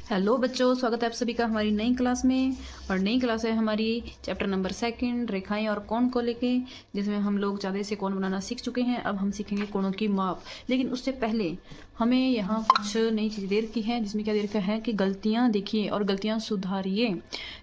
Hello बच्चों, स्वागत है आप सभी का हमारी नई क्लास में। और नई क्लास है हमारी चैप्टर नंबर 2 रेखाएं और कोण को लेके, जिसमें हम लोग चाँदे से कोण बनाना सीख चुके हैं। अब हम सीखेंगे कोणों की माप। लेकिन उससे पहले हमें यहाँ कुछ नई चीज़ दे रखी है, जिसमें क्या दे रखा है कि गलतियाँ देखिए और गलतियाँ सुधारिए।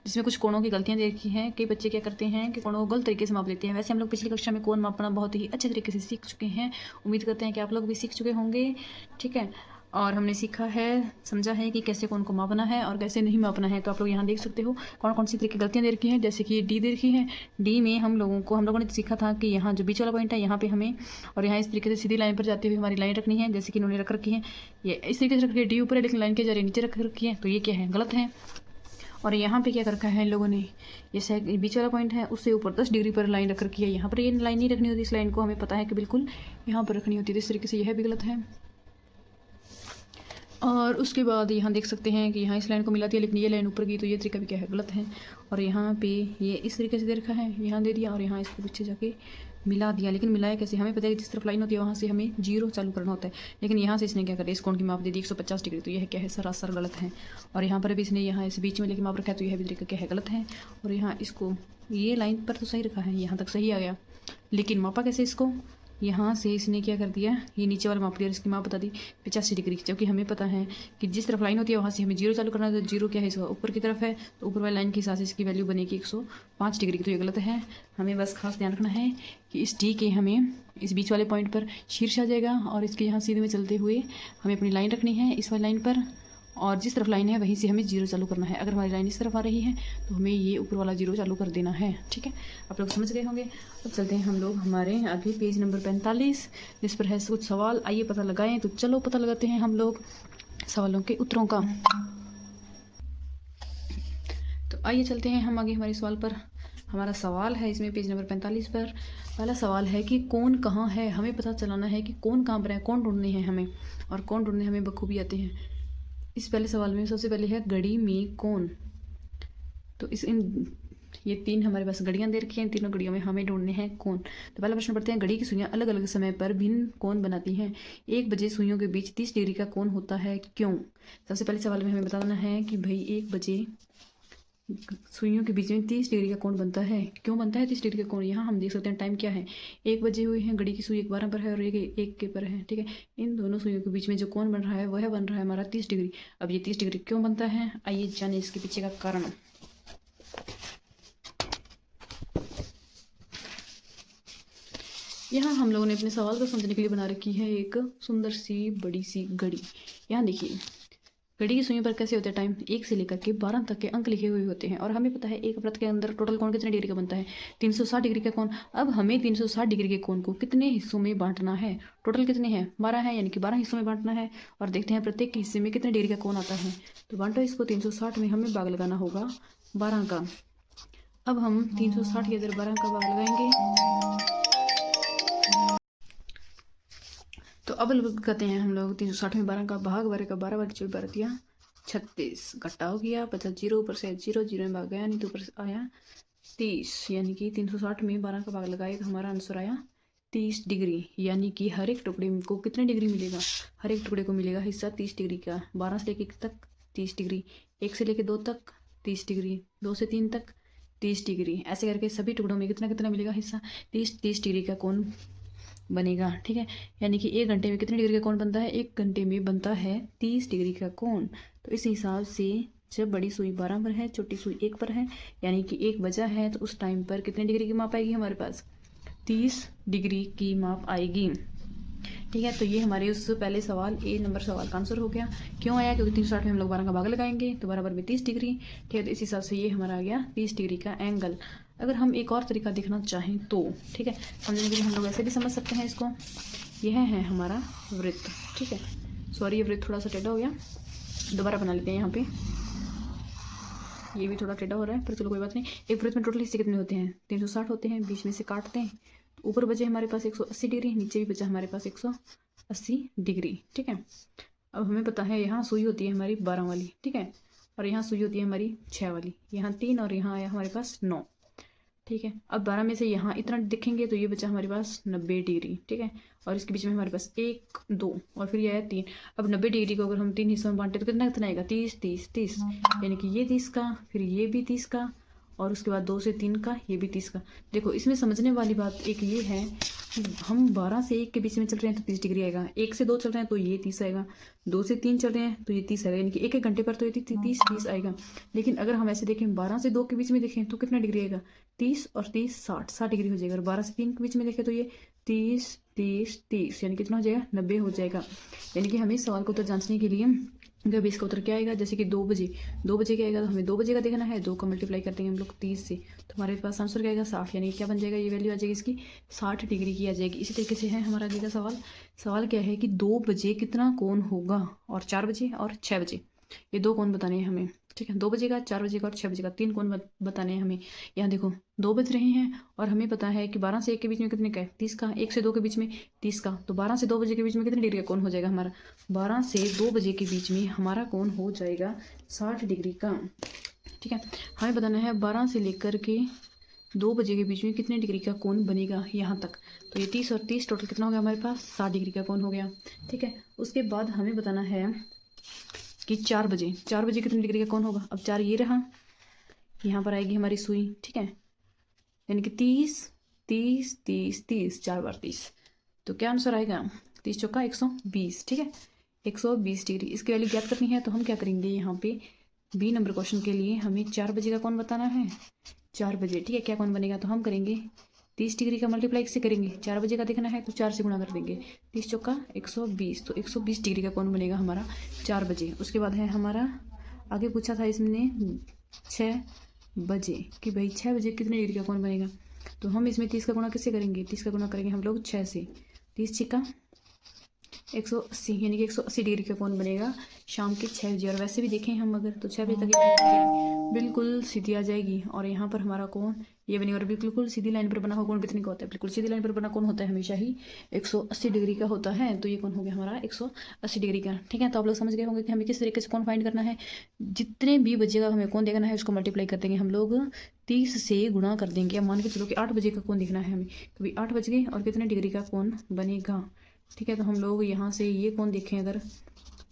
जिसमें कुछ कोणों की गलतियाँ दे रखी हैं। कई बच्चे क्या करते हैं कि कोणों को गलत तरीके से माप लेते हैं। वैसे हम लोग पिछली कक्षा में कोण मापना बहुत ही अच्छे तरीके से सीख चुके हैं। उम्मीद करते हैं कि आप लोग भी सीख चुके होंगे। ठीक है, और हमने सीखा है, समझा है कि कैसे कौन को मापना है और कैसे नहीं मापना है। तो आप लोग यहाँ देख सकते हो कौन कौन सी तरह की गलतियाँ दे रखी हैं। जैसे कि डी दे रखी है। डी में हम लोगों ने सीखा था कि यहाँ जो बीच वाला पॉइंट है यहाँ पे हमें, और यहाँ इस तरीके से सीधी लाइन पर जाती हुई हमारी लाइन रखनी है। जैसे कि इन्होंने रख रखी है, ये इस तरीके से रख रखी है, डी ऊपर है लेकिन लाइन के जरिए नीचे रख रखी है, तो ये क्या है, गलत है। और यहाँ पे क्या कर रखा है इन लोगों ने, ये बीच वाला पॉइंट है उससे ऊपर 10 डिग्री पर लाइन रख रखी है। यहाँ पर ये लाइन नहीं रखनी होती, इस लाइन को हमें पता है कि बिल्कुल यहाँ पर रखनी होती है। तो इस तरीके से यह भी गलत है। और उसके बाद यहाँ देख सकते हैं कि यहाँ इस लाइन को मिलाती है लेकिन ये लाइन ऊपर की, तो ये तरीका भी क्या है, गलत है। और यहाँ पे ये इस तरीके से दे रखा है, यहाँ दे दिया और यहाँ इसके पीछे जाके मिला दिया। लेकिन मिलाया कैसे, हमें पता है कि जिस तरफ लाइन होती है वहाँ से हमें 0 चालू करना होता है। लेकिन यहाँ से इसने क्या करा, इस कोण की माप दे दी 150 डिग्री, तो यह क्या है, सरासर गलत है। और यहाँ पर भी इसने यहाँ इस बीच में लेके माप रखा है, तो यह भी तरीका क्या है, गलत है। और यहाँ इसको ये लाइन पर तो सही रखा है, यहाँ तक सही आ गया, लेकिन मापा कैसे इसको, यहाँ से इसने क्या कर दिया, ये नीचे वाला माप लिया, इसकी माप बता दी 85 डिग्री। जबकि हमें पता है कि जिस तरफ लाइन होती है वहाँ से हमें 0 चालू करना है, तो 0 क्या है, इसका ऊपर की तरफ है, तो ऊपर वाली लाइन के हिसाब से इसकी वैल्यू बनेगी 105 डिग्री की, तो ये गलत है। हमें बस खास ध्यान रखना है कि इस डी के हमें इस बीच वाले पॉइंट पर शीर्ष आ जाएगा और इसके यहाँ सीधे में चलते हुए हमें अपनी लाइन रखनी है इस वाली लाइन पर, और जिस तरफ लाइन है वहीं से हमें 0 चालू करना है। अगर हमारी लाइन इस तरफ आ रही है तो हमें ये ऊपर वाला 0 चालू कर देना है। ठीक है, आप लोग समझ गए होंगे। अब चलते हैं हम लोग हमारे आगे पेज नंबर 45, जिस पर है कुछ सवाल, आइए पता लगाएं। तो चलो पता लगाते हैं हम लोग सवालों के उत्तरों का। तो आइए चलते हैं हम आगे हमारे सवाल पर। हमारा सवाल है इसमें पेज नंबर 45 पर। पहला सवाल है कि कौन कहाँ है। हमें पता चलाना है कि कौन कहाँ पर है, कौन ढूंढने हैं हमें, और कौन ढूंढने हमें बखूबी आते हैं। इस पहले सवाल में सबसे पहले है घड़ी में कौन। तो ये 3 हमारे पास घड़ियां दे रखी हैं, तीनों घड़ियों में हमें ढूंढने हैं कौन। तो पहला प्रश्न पढ़ते हैं, घड़ी की सुइयां अलग अलग समय पर भिन्न कोण बनाती हैं। 1 बजे सुइयों के बीच 30 डिग्री का कोण होता है, क्यों। सबसे पहले सवाल में हमें बताना है कि भाई 1 बजे सुइयों के बीच में 30 डिग्री का कोण बनता है, क्यों बनता है 30 डिग्री का कोण। यहाँ हम देख सकते हैं टाइम क्या है, 1 बजे हुई है, घड़ी की सुई 12 पर है और एक के पर है। ठीक है, इन दोनों सुइयों के बीच में जो कोण बन रहा है वह बन रहा है हमारा 30 डिग्री। अब ये 30 डिग्री क्यों बनता है, आइए जाने इसके पीछे का कारण। यहाँ हम लोगों ने अपने सवाल को समझने के लिए बना रखी है एक सुंदर सी बड़ी सी घड़ी। यहाँ देखिए, घड़ी की सुइयों पर कैसे होता है टाइम, 1 से लेकर के 12 तक के अंक लिखे हुए होते हैं। और हमें पता है एक वृत्त के अंदर टोटल कोण कितने डिग्री का बनता है, 360 डिग्री का कोण। अब हमें 360 डिग्री के कोण को कितने हिस्सों में बांटना है, टोटल कितने हैं, 12 है, यानी कि 12 हिस्सों में बांटना है। और देखते हैं प्रत्येक हिस्से में कितने डिग्री का कोण आता है। तो बांटो इसको, 360 में हमें भाग लगाना होगा 12 का। अब हम 360 के अंदर 12 का भाग लगाएंगे। तो अब कहते हैं हम लोग 360 में 12 का भाग, 12 का 12, 12 दिया 36, घटा हो गया 50, 0 ऊपर से 0 0 में भाग गया, नहीं तो ऊपर से आया 30, यानी कि 360 में 12 का भाग लगाए तो हमारा आंसर आया 30 डिग्री। यानी कि हर एक टुकड़े को कितने डिग्री मिलेगा, हर एक टुकड़े को मिलेगा हिस्सा 30 डिग्री का। 12 से लेके 1 तक 30 डिग्री, 1 से लेके 2 तक 30 डिग्री, 2 से 3 तक 30 डिग्री, ऐसे करके सभी टुकड़ों में कितना कितना मिलेगा हिस्सा, 30 डिग्री का कोण बनेगा। ठीक है, यानी कि 1 घंटे में कितने डिग्री का कोण बनता है, 1 घंटे में बनता है 30 डिग्री का कोण। तो इस हिसाब से जब बड़ी सुई 12 पर है, छोटी सुई 1 पर है, यानी कि 1 बजा है, तो उस टाइम पर कितने डिग्री की माप आएगी हमारे पास, 30 डिग्री की माप आएगी। ठीक है, तो ये हमारे उस पहले सवाल ए नंबर सवाल का आंसर हो गया। क्यों आया, क्योंकि 360 में हम लोग 12 का भाग लगाएंगे तो बराबर में 30 डिग्री। ठीक है, तो इस हिसाब से ये हमारा आ गया 30 डिग्री का एंगल। अगर हम एक और तरीका देखना चाहें तो, ठीक है, समझने के लिए हम लोग ऐसे भी समझ सकते हैं इसको। यह है हमारा वृत्त। ठीक है, सॉरी ये वृत्त थोड़ा सा टेढ़ा हो गया, दोबारा बना लेते हैं। यहाँ पे ये भी थोड़ा टेढ़ा हो रहा है, पर चलो कोई बात नहीं। एक वृत्त में टोटल हिस्से कितने होते हैं, 360 होते हैं, बीच में से काटते हैं तो ऊपर बचे हमारे पास 180 डिग्री, नीचे भी बचा हमारे पास 180 डिग्री। ठीक है, अब हमें पता है यहाँ सुई होती है हमारी 12 वाली, ठीक है, और यहाँ सुई होती है हमारी 6 वाली, यहाँ 3 और यहाँ आया हमारे पास 9। ठीक है। अब 12 में से यहाँ इतना देखेंगे तो ये बचा हमारे पास 90 डिग्री। ठीक है, और इसके बीच में हमारे पास 1 2 और फिर ये आया 3। अब 90 डिग्री को अगर हम 3 हिस्सों में बांटे तो कितना कितना आएगा, 30 30 30, यानी कि ये 30 का, फिर ये भी 30 का, और उसके बाद 2 से 3 का, ये भी 30 का। देखो इसमें समझने वाली बात एक ये है कि हम 12 से 1 के बीच में चल रहे हैं तो 30 डिग्री आएगा, 1 से 2 चल रहे हैं तो ये 30 आएगा, 2 से 3 चल रहे हैं तो ये 30 आएगा, यानी कि एक एक घंटे पर तो ये 30 आएगा। लेकिन अगर हम ऐसे देखें 12 से 2 के बीच में देखें तो कितना डिग्री आएगा, 30 और 30 60 डिग्री हो जाएगा। और 12 से 3 के बीच में देखें तो ये 30 30 30, यानी कितना हो जाएगा, 90 हो जाएगा। यानी कि हमें सवाल को उत्तर जांचने के लिए अब इसका उत्तर क्या आएगा, जैसे कि 2 बजे क्या आएगा, तो हमें 2 बजे का देखना है, 2 का मल्टीप्लाई कर देंगे हम लोग 30 से, तो हमारे पास आंसर क्या आएगा, 60, यानी क्या बन जाएगा, ये वैल्यू आ जाएगी इसकी 60 डिग्री की आ जाएगी। इसी तरीके से है हमारा आगे का सवाल क्या है कि 2 बजे कितना कोण होगा, और 4 बजे और 6 बजे, ये 2 कोण बताने हैं हमें। ठीक है, 2 बजे का, 4 बजे का और 6 बजे का, 3 कोण बताने हैं हमें। यहाँ देखो 2 बज रहे हैं और हमें पता है कि 12 से 1 के बीच में कितने का है, 30 का, 1 से 2 के बीच में 30 का, तो 12 से 2 बजे के बीच में कितने डिग्री का कोण हो जाएगा हमारा, 12 से 2 बजे के बीच में हमारा कोण हो जाएगा 60 डिग्री का। ठीक है, हमें बताना है 12 से लेकर के 2 बजे के बीच में कितने डिग्री का कोण बनेगा यहाँ तक, तो ये 30 और 30 टोटल कितना हो गया हमारे पास, 60 डिग्री का कोण हो गया। ठीक है, उसके बाद हमें बताना है कि 4 बजे कितने डिग्री का कोण होगा। अब 4 ये रहा, यहाँ पर आएगी हमारी सुई। ठीक है, यानी कि 30 30 30 30, 4 बार 30, तो क्या आंसर आएगा, 30 चौका 120। ठीक है, 120 डिग्री। इसकी वैल्यू ज्ञात करनी है तो हम क्या करेंगे, यहाँ पे बी नंबर क्वेश्चन के लिए हमें 4 बजे का कोण बताना है, 4 बजे। ठीक है, क्या कोण बनेगा, तो हम करेंगे 30 डिग्री का मल्टीप्लाई से करेंगे, 4 बजे का देखना है तो 4 से गुणा कर देंगे, 30 चौका 120, तो 120 डिग्री का कोण बनेगा हमारा 4 बजे। उसके बाद है हमारा आगे पूछा था इसने 6 बजे कि भाई 6 बजे कितने डिग्री का कोण बनेगा, तो हम इसमें 30 का गुणा किससे करेंगे, 30 का गुणा करेंगे हम लोग 6 से, 30 छिक्का 180, यानी कि 180 डिग्री का कोण बनेगा शाम के 6 बजे। और वैसे भी देखें हम अगर तो 6 बजे तक बिल्कुल सीधी आ जाएगी, और यहाँ पर हमारा कोण ये बनेगा। और बिल्कुल सीधी लाइन पर बना हुआ कोण कितने का होता है, बिल्कुल सीधी लाइन पर बना कोण होता है हमेशा ही 180 डिग्री का होता है, तो ये कोण हो गया हमारा 180 डिग्री का। ठीक है, तो आप लोग समझ गए होंगे कि हमें किस तरीके से कोण फाइंड करना है। जितने भी बजेगा हमें कोण देखना है उसको मल्टीप्लाई कर देंगे हम लोग 30 से गुणा कर देंगे। अब मान के चलो कि 8 बजे का कोण देखना है हमें, कभी 8 बज गए और कितने डिग्री का कोण बनेगा। ठीक है, तो हम लोग यहाँ से ये कोण देखें अगर,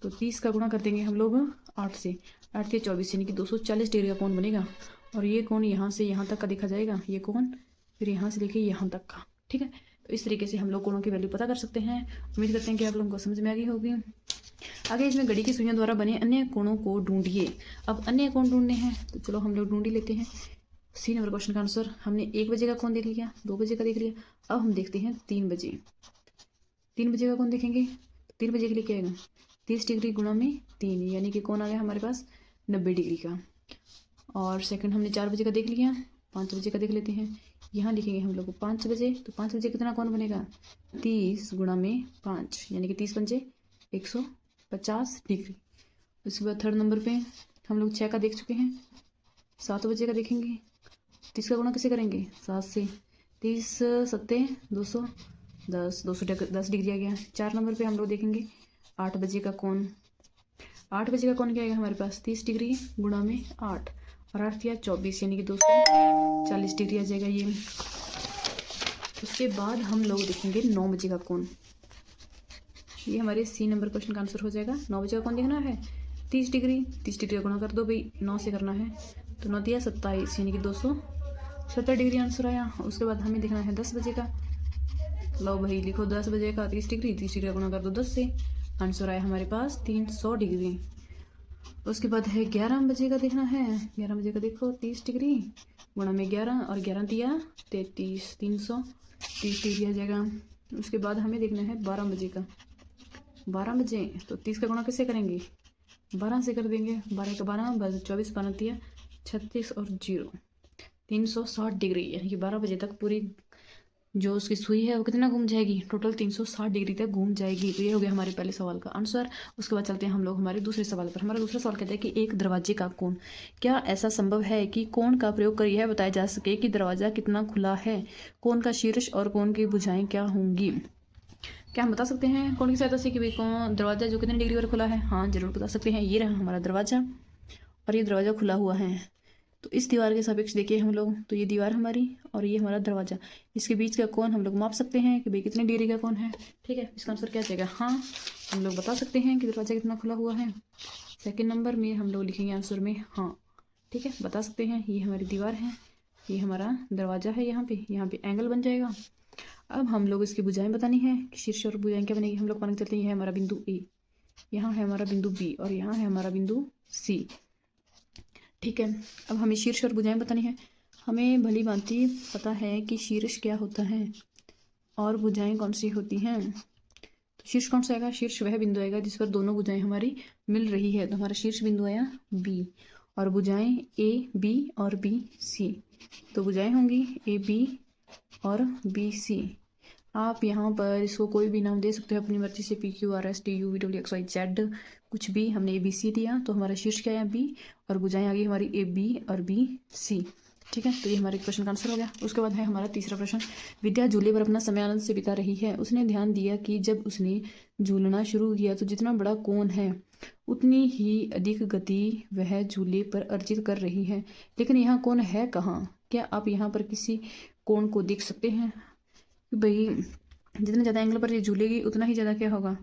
तो 30 का गुणा कर देंगे हम लोग 8 से, 8 से 24, यानी कि 240 डिग्री का कोण बनेगा। और ये कोण यहाँ से यहाँ तक का देखा जाएगा, ये कोण फिर यहाँ से देखिए यहाँ तक का। ठीक है, तो इस तरीके से हम लोग कोणों की वैल्यू पता कर सकते हैं। उम्मीद करते हैं कि आप लोगों को समझ में आ गई होगी। आगे इसमें घड़ी की सुइयों द्वारा बने अन्य कोणों को ढूंढिए। अब अन्य कोण ढूंढने हैं तो चलो हम लोग ढूंढ ही लेते हैं। सी नंबर क्वेश्चन का आंसर हमने 1 बजे का कोण देख लिया, 2 बजे का देख लिया, अब हम देखते हैं 3 बजे। 3 बजे का कोण देखेंगे तो 3 बजे के लिए क्या आएगा, 30 डिग्री गुणा में 3, यानी कि कोण आ गया हमारे पास 90 डिग्री का। और सेकंड हमने 4 बजे का देख लिया, 5 बजे का देख लेते हैं। यहाँ लिखेंगे हम लोग 5 बजे, तो 5 बजे कितना कोण बनेगा, 30 गुणा में 5, यानी कि 30 पंजे 150 डिग्री। उसके बाद थर्ड नंबर पे हम लोग 6 का देख चुके हैं। 7 बजे का देखेंगे, 30 का गुणा कैसे करेंगे, 7 से, 30 सत्ते 210 डिग्री आ गया। 4 नंबर पे हम लोग देखेंगे 8 बजे का कोण। 8 बजे का कोण क्या आएगा हमारे पास, 30 डिग्री गुणा में 8, और 8 या 24, यानी कि 240 डिग्री आ जाएगा ये। उसके बाद हम लोग देखेंगे 9 बजे का कोण। ये हमारे सी नंबर क्वेश्चन का आंसर हो जाएगा। 9 बजे का कोण देखना है, 30 डिग्री का गुणा कर दो भाई, 9 से करना है, तो 9 या 27, यानी कि 270 डिग्री आंसर आया। उसके बाद हमें देखना है 10 बजे का। लो भाई लिखो 10 बजे का 30 डिग्री का गुणा कर दो 10 से, आंसर आया हमारे पास 300 डिग्री। उसके बाद है 11 बजे का देखना है। 11 बजे का देखो 30 डिग्री गुणा में 11, और 11 दिया 33, 330 डिग्री आ जाएगा। उसके बाद हमें देखना है 12 बजे का। 12 बजे तो 30 का गुणा कैसे करेंगे, 12 से कर देंगे, 12 का 12, 24, 12 दिया 36 और 0, 360 डिग्री, यानी कि 12 बजे तक पूरी जो उसकी सुई है वो कितना घूम जाएगी, टोटल 360 डिग्री तक घूम जाएगी। तो ये हो गया हमारे पहले सवाल का आंसर। उसके बाद चलते हैं हम लोग हमारे दूसरे सवाल पर। हमारा दूसरा सवाल कहता है कि एक दरवाजे का कोण, क्या ऐसा संभव है कि कोण का प्रयोग कर यह बताया जा सके कि दरवाजा कितना खुला है, कोण का शीर्ष और कोण की भुजाएं क्या होंगी। क्या हम बता सकते हैं कोण की सहायता से कि भाई कौन दरवाजा जो कितने डिग्री पर खुला है। हाँ जरूर बता सकते हैं। ये रहा हमारा दरवाजा और ये दरवाजा खुला हुआ है, तो इस दीवार के सापेक्ष देखिए हम लोग, तो ये दीवार हमारी और ये हमारा दरवाजा, इसके बीच का कोण हम लोग माप सकते हैं कि भाई कितने डिग्री का कोण है। ठीक है, इसका आंसर क्या जाएगा? हाँ, हम लोग बता सकते हैं कि दरवाजा कितना खुला हुआ है। सेकेंड नंबर में हम लोग लिखेंगे आंसर में हाँ। ठीक है, बता सकते हैं ये हमारी दीवार है, ये हमारा दरवाजा है, यहाँ पे एंगल बन जाएगा। अब हम लोग इसकी भुजाएं बतानी है कि शीर्ष और भुजाएं क्या बनेगी। हम लोग मान के चलते हैं ये है हमारा बिंदु ए, यहाँ है हमारा बिंदु बी और यहाँ है हमारा बिंदु सी। ठीक है, अब हमें शीर्ष और भुजाएं बतानी है। हमें भली भांति पता है कि शीर्ष क्या होता है और भुजाएं कौन सी होती हैं। तो शीर्ष कौन सा आएगा? शीर्ष वह बिंदु आएगा जिस पर दोनों भुजाएं हमारी मिल रही है। तो हमारा शीर्ष बिंदु आया बी और भुजाएं ए बी और बी सी। तो भुजाएं होंगी ए बी और बी सी। आप यहाँ पर इसको कोई भी नाम दे सकते हो अपनी मर्जी से, P Q R S T U V W X Y Z, कुछ भी। हमने ए बी सी दिया तो हमारा शीर्ष क्या आया? बी और भुजाएं आ गई हमारी ए बी और बी सी। ठीक है, तो ये हमारे क्वेश्चन का आंसर हो गया। उसके बाद है हमारा तीसरा प्रश्न। विद्या झूले पर अपना समय आनंद से बिता रही है। उसने ध्यान दिया कि जब उसने झूलना शुरू किया तो जितना बड़ा कोण है उतनी ही अधिक गति वह झूले पर अर्जित कर रही है। लेकिन यहाँ कोण है कहाँ? क्या आप यहाँ पर किसी कोण को देख सकते हैं? भाई जितने ज़्यादा एंगल पर ये झूलेगी उतना ही ज़्यादा क्या होगा?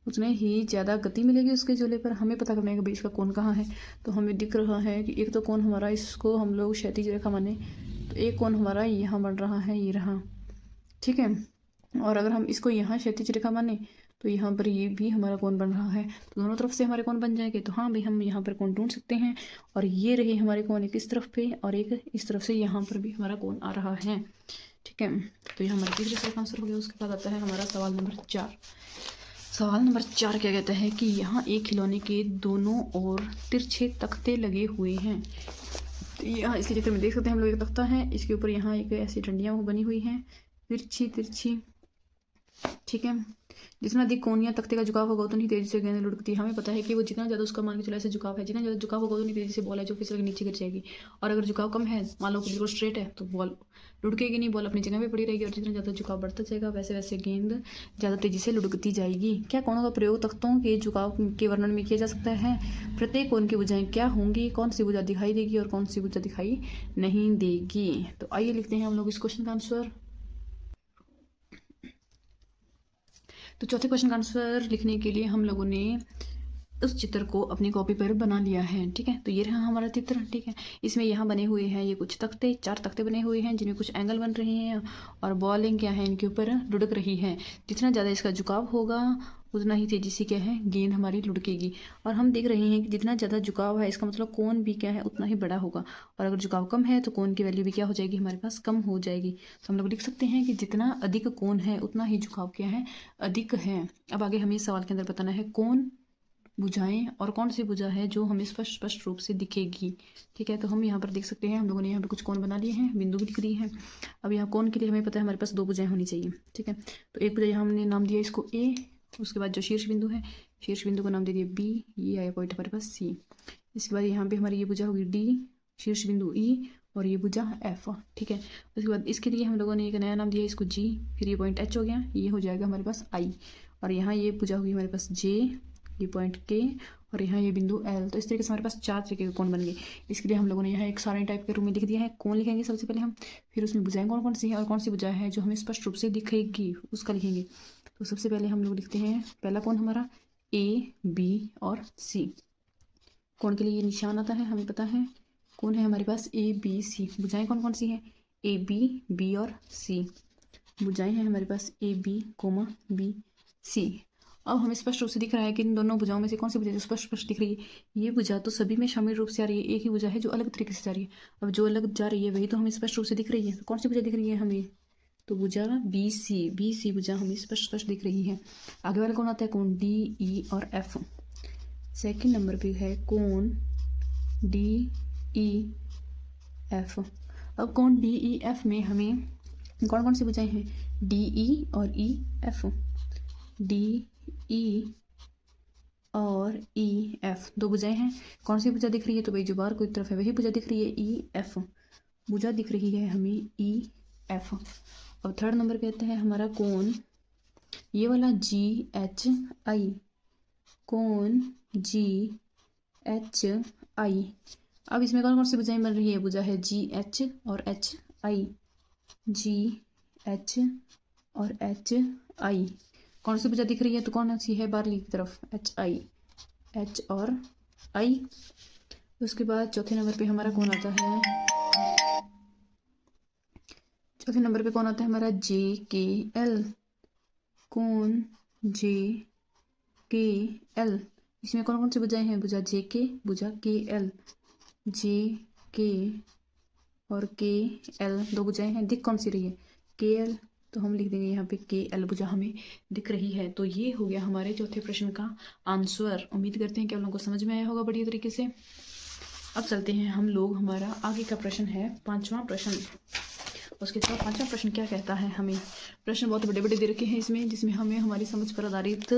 उतने ही ज़्यादा गति मिलेगी उसके झूले पर। हमें पता करना है कि भाई इसका कोण कहाँ है। तो हमें दिख रहा है कि एक तो कोण हमारा, इसको हम लोग क्षैतिज रेखा माने तो एक कोण हमारा यहाँ बन रहा है, ये रहा। ठीक है, और अगर हम इसको यहाँ क्षैतिज रेखा माने तो यहाँ पर ये भी हमारा कोण बन रहा है। तो दोनों तरफ से हमारे कोण बन जाएंगे। तो हाँ भाई, हम यहाँ पर कोण ढूंढ सकते हैं। और ये रहे हमारे कोण, एक इस तरफ पे और एक इस तरफ से, यहाँ पर भी हमारा कोण आ रहा है। ठीक है, तो ये हमारा तीसरे सवाल का आंसर हो गया। उसके बाद आता है हमारा सवाल नंबर 4। सवाल नंबर 4 क्या कहता है कि यहाँ एक खिलौने के दोनों ओर तिरछे तख्ते लगे हुए हैं। तो यहाँ इसके चित्र में देख सकते हैं हम लोग, एक तख्ता है, इसके ऊपर यहाँ एक ऐसी डंडियाँ वो बनी हुई हैं तिरछी तिरछी। ठीक है, जितना अधिक कोनिया तख्ते का झुकाव होगा उतनी तेजी से गेंद लुढ़कती है। हमें पता है कि वो जितना ज़्यादा उसका मान के चला ऐसे झुकाव है, जितना ज़्यादा झुकाव होगा उतनी तेजी से बॉल है जो फिसल के नीचे गिर जाएगी। और अगर झुकाव कम है, मान लो बिल्कुल स्ट्रेट है, तो बॉल लुढ़केगी नहीं, बॉल अपनी जगह पे पड़ी रहेगी। और जितना ज़्यादा झुकाव बढ़ता जाएगा वैसे वैसे गेंद ज़्यादा तेजी से लुढ़कती जाएगी। क्या कोणों का प्रयोग तख्तों के झुकाव के वर्णन में किया जा सकता है? प्रत्येक कोण की भुजाएं क्या होंगी? कौन सी भुजा दिखाई देगी और कौन सी भुजा दिखाई नहीं देगी? तो आइए लिखते हैं हम लोग इस क्वेश्चन का आंसर। तो चौथे क्वेश्चन का आंसर लिखने के लिए हम लोगों ने उस चित्र को अपनी कॉपी पर बना लिया है। ठीक है, तो ये रहा हमारा चित्र। ठीक है, इसमें यहाँ बने हुए हैं ये कुछ तख्ते, 4 तख्ते बने हुए हैं जिनमें कुछ एंगल बन रहे हैं और बॉलिंग क्या है इनके ऊपर लुढ़क रही है। जितना ज़्यादा इसका झुकाव होगा उतना ही तेजी से क्या है गेंद हमारी लुढ़केगी। और हम देख रहे हैं कि जितना ज़्यादा झुकाव है इसका मतलब कोण भी क्या है उतना ही बड़ा होगा। और अगर झुकाव कम है तो कोण की वैल्यू भी क्या हो जाएगी हमारे पास? कम हो जाएगी। तो हम लोग लिख सकते हैं कि जितना अधिक कोण है उतना ही झुकाव क्या है? अधिक है। अब आगे हमें इस सवाल के अंदर बताना है कौन भुजाएं और कौन सी भुजा है जो हमें स्पष्ट रूप से दिखेगी। ठीक है, तो हम यहाँ पर देख सकते हैं हम लोगों ने यहाँ पे कुछ कोण बना लिए हैं, बिंदु भी दिख रही है। अब यहाँ कोण के लिए हमें पता है हमारे पास 2 भुजाएं होनी चाहिए। ठीक है, तो एक भुजा यहाँ हमने नाम दिया इसको ए, उसके बाद जो शीर्ष बिंदु है, शीर्ष बिंदु को नाम दे दिया बी, ये आया पॉइंट हमारे पास सी। इसके बाद यहाँ पे हमारी ये भुजा होगी डी, शीर्ष बिंदु ई और ये भुजा एफ। ठीक है, उसके बाद इसके लिए हम लोगों ने एक नया नाम दिया इसको जी, फिर ये पॉइंट एच हो गया, ये हो जाएगा हमारे पास आई। और यहाँ ये भुजा होगी हमारे पास जे, ये पॉइंट के और यहाँ ये बिंदु एल। तो इस तरीके से हमारे पास 4 तरीके के कोण बन गए। इसके लिए हम लोगों ने यहाँ एक सारणी टाइप के रूप में लिख दिया है। कोण लिखेंगे सबसे पहले हम, फिर उसमें भुजाएं कौन कौन सी है और कौन सी भुजा है जो हमें स्पष्ट रूप से दिखेगी उसका लिखेंगे। तो सबसे पहले हम लोग लिखते हैं पहला कोण हमारा ए बी और सी। कोण के लिए ये निशान आता है, हमें पता है कोण है हमारे पास ए बी सी। भुजाएं कौन कौन सी हैं? ए बी और सी। भुजाएं हैं हमारे पास A B comma B C. अब हमें स्पष्ट रूप से दिख रहा है कि इन दोनों भुजाओं में से कौन सी भुजा जो स्पष्ट दिख रही है। ये भुजा तो सभी में शामिल रूप से आ रही है, एक ही भुजा है जो अलग तरीके से जा रही है। अब जो अलग जा रही है वही तो हमें स्पष्ट रूप से दिख रही है। तो कौन सी भुजा दिख रही है हमें? तो भुजा बी सी भुजा हमें स्पष्ट दिख रही है। आगे वाला कौन आता है? कोण डी ई और एफ। सेकेंड नंबर पे है कोण डी ई एफ। अब कोण डी ई एफ में हमें कौन कौन सी भुजाएं हैं? डी ई और ई एफ। डी ई और ई एफ 2 भुजाएं हैं। कौन सी भुजा दिख रही है? तो भाई जो बाहर कोई तरफ है वही भुजा दिख रही है, ई एफ भुजा दिख रही है हमें, ई एफ। अब थर्ड नंबर पे आता है हमारा कोण ये वाला जी एच आई, कोण जी एच आई। अब इसमें कौन कौन सी भुजाएं बन रही है? भुजा है GH और HI, GH और HI। कौन सी भुजा दिख रही है? तो कौन सी है बारहवीं की तरफ? HI, H और I। उसके बाद चौथे नंबर पे हमारा कौन आता है? चौथे नंबर पे कौन आता है हमारा? JKL। कौन? JKL। इसमें कौन कौन सी भुजाएं हैं? भुजा JK, भुजा KL, JK और KL दो भुजाएं हैं। दिख कौन सी रही है? KL, तो हम लिख देंगे यहाँ पे KL भुजा हमें दिख रही है। तो ये हो गया हमारे चौथे प्रश्न का आंसर। उम्मीद करते हैं कि आप लोगों को समझ में आया होगा बढ़िया तरीके से। अब चलते हैं हम लोग, हमारा आगे का प्रश्न है पांचवा प्रश्न। उसके बाद पांचवा प्रश्न क्या कहता है हमें? प्रश्न बहुत बड़े बड़े दे रखे हैं इसमें, जिसमें हमें हमारी समझ पर आधारित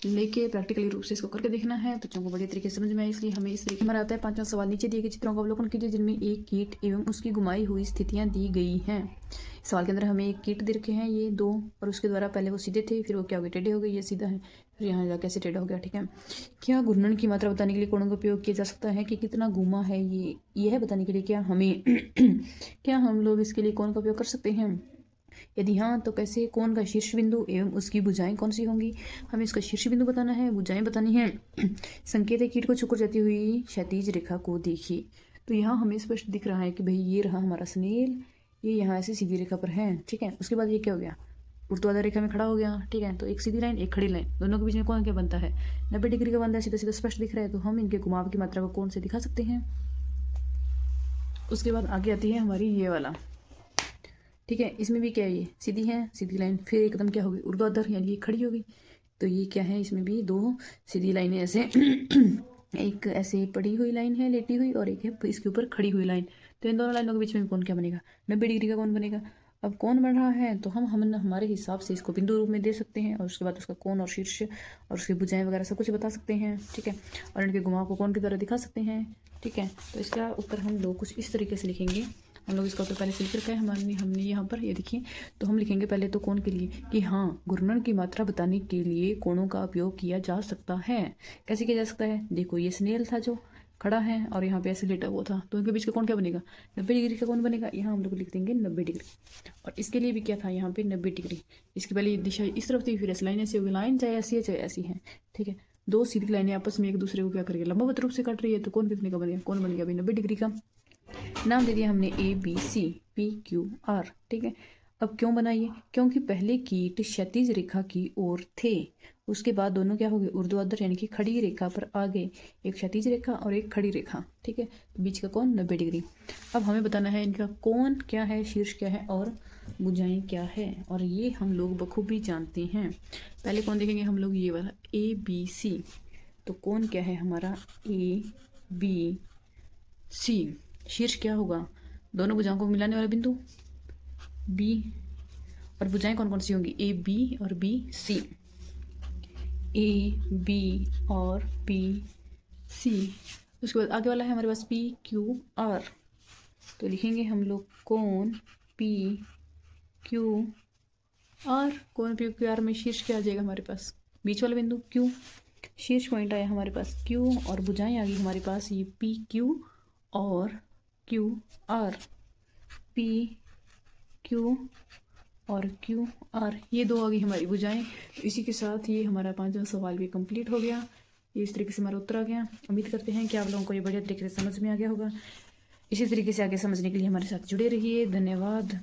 लेके प्रैक्टिकली रूप से इसको करके देखना है। बच्चों को बढ़िया तरीके से समझ में आए, इसलिए हमें इस तरीके में आता है। पांचवा सवाल, नीचे दिए गए चित्रों का अवलोकन कीजिए जिनमें एक कीट एवं उसकी गुमाई हुई स्थितियां दी गई हैं। सवाल के अंदर हमें एक कीट दे रखे हैं, ये दो, और उसके द्वारा पहले वो सीधे थे, फिर वो क्या हो गए? टेढ़े हो गए। ये सीधा है, फिर यहाँ जाके ऐसे टेढ़ा हो गया। ठीक है। क्या घूर्णन की मात्रा बताने के लिए कोणों का उपयोग किया जा सकता है? कि कितना घूमा है ये है बताने के लिए क्या हमें क्या हम लोग इसके लिए कोण का उपयोग कर सकते हैं? यदि हाँ, तो कैसे? कोण का शीर्ष बिंदु एवं उसकी भुजाएं कौन सी होंगी? हमें इसका शीर्ष बिंदु बताना है, भुजाएं बतानी है। संकेत है कीट को छूकर जाती हुई क्षैतिज रेखा को देखिए। तो यहाँ हमें स्पष्ट दिख रहा है कि भाई ये रहा हमारा स्नेल, ये यहाँ ऐसे सीधी रेखा पर है। ठीक है। उसके बाद ये क्या हो गया? ऊर्ध्वाधर रेखा में खड़ा हो गया। ठीक है। तो एक सीधी लाइन, एक खड़ी लाइन, दोनों के बीच में कौन क्या बनता है? 90 डिग्री का बनता है। सीधा सीधा स्पष्ट दिख रहा है। तो हम इनके घुमाव की मात्रा को कौन से दिखा सकते हैं? उसके बाद आगे आती है हमारी ये वाला। ठीक है। इसमें भी क्या है? ये सीधी है, सीधी लाइन, फिर एकदम क्या होगी? ऊर्ध्वाधर, यानी ये खड़ी होगी। तो ये क्या है? इसमें भी दो सीधी लाइनें ऐसे एक ऐसे पड़ी हुई लाइन है लेटी हुई, और एक है इसके ऊपर खड़ी हुई लाइन। तो इन दोनों लाइनों के बीच में कौन क्या बनेगा? 90 डिग्री का कौन बनेगा। अब कौन बन रहा है तो हम हमारे हिसाब से इसको बिंदु रूप में दे सकते हैं, और उसके बाद उसका कोण और शीर्ष और उसकी भुजाएं वगैरह सब कुछ बता सकते हैं। ठीक है। और इनके घुमाव को कोण के द्वारा दिखा सकते हैं। ठीक है। तो इसका उत्तर हम लोग कुछ इस तरीके से लिखेंगे। हम लोग इसका उत्तर पहले से लिख रखा है हमने यहाँ पर, ये देखिए। तो हम लिखेंगे पहले तो कोण के लिए कि हाँ, घूर्णन की मात्रा बताने के लिए कोणों का उपयोग किया जा सकता है। कैसे किया जा सकता है? देखो, ये स्नेल था जो खड़ा है, और यहाँ पे ऐसे लेटा हुआ था, तो इनके बीच का कोण क्या बनेगा? 90 डिग्री का कोण बनेगा। यहाँ हम लोग लिख देंगे 90 डिग्री। और इसके लिए भी क्या था? यहाँ पे 90 डिग्री। इसकी पहले दिशा इस तरफ थी, फिर ऐसी लाइन ऐसी होगी। लाइन चाहे ऐसी है चाहे ऐसी है। ठीक है। दो सीधी लाइनें आपस में एक दूसरे को क्या करेगी? लंबवत रूप से काट रही है। तो कोण कितने का बन गया? कोण बन गया भाई 90 डिग्री का। नाम दे दिया हमने ABC, PQR। ठीक है। अब क्यों बनाइए? क्योंकि पहले कीट क्षैतिज रेखा की ओर थे, उसके बाद दोनों क्या हो गए? ऊर्ध्वाधर, यानी कि खड़ी रेखा पर आ गए। एक क्षैतिज रेखा और एक खड़ी रेखा। ठीक है। तो बीच का कोण 90 डिग्री। अब हमें बताना है इनका कोण क्या है, शीर्ष क्या है और भुजाएं क्या है, और ये हम लोग बखूबी जानते हैं। पहले कौन देखेंगे हम लोग? ये वाला ABC। तो कोण क्या है हमारा? ABC। शीर्ष क्या होगा? दोनों भुजाओं को मिलाने वाला बिंदु B। और भुजाएं कौन कौन सी होंगी? AB और BC। AB और BC। उसके बाद आगे वाला है हमारे पास PQR। तो लिखेंगे हम लोग कोण PQR। कोण PQR में शीर्ष क्या आ जाएगा हमारे पास? बीच वाला बिंदु Q। शीर्ष पॉइंट आया हमारे पास Q, और भुजाएं आ गई हमारे पास ये PQ और QR। PQ और QR, ये दो आ गई हमारी भुजाएं। तो इसी के साथ ये हमारा पांचवा सवाल भी कंप्लीट हो गया। ये इस तरीके से हमारा उत्तर आ गया। उम्मीद करते हैं कि आप लोगों को ये बढ़िया तरीके से समझ में आ गया होगा। इसी तरीके से आगे समझने के लिए हमारे साथ जुड़े रहिए। धन्यवाद।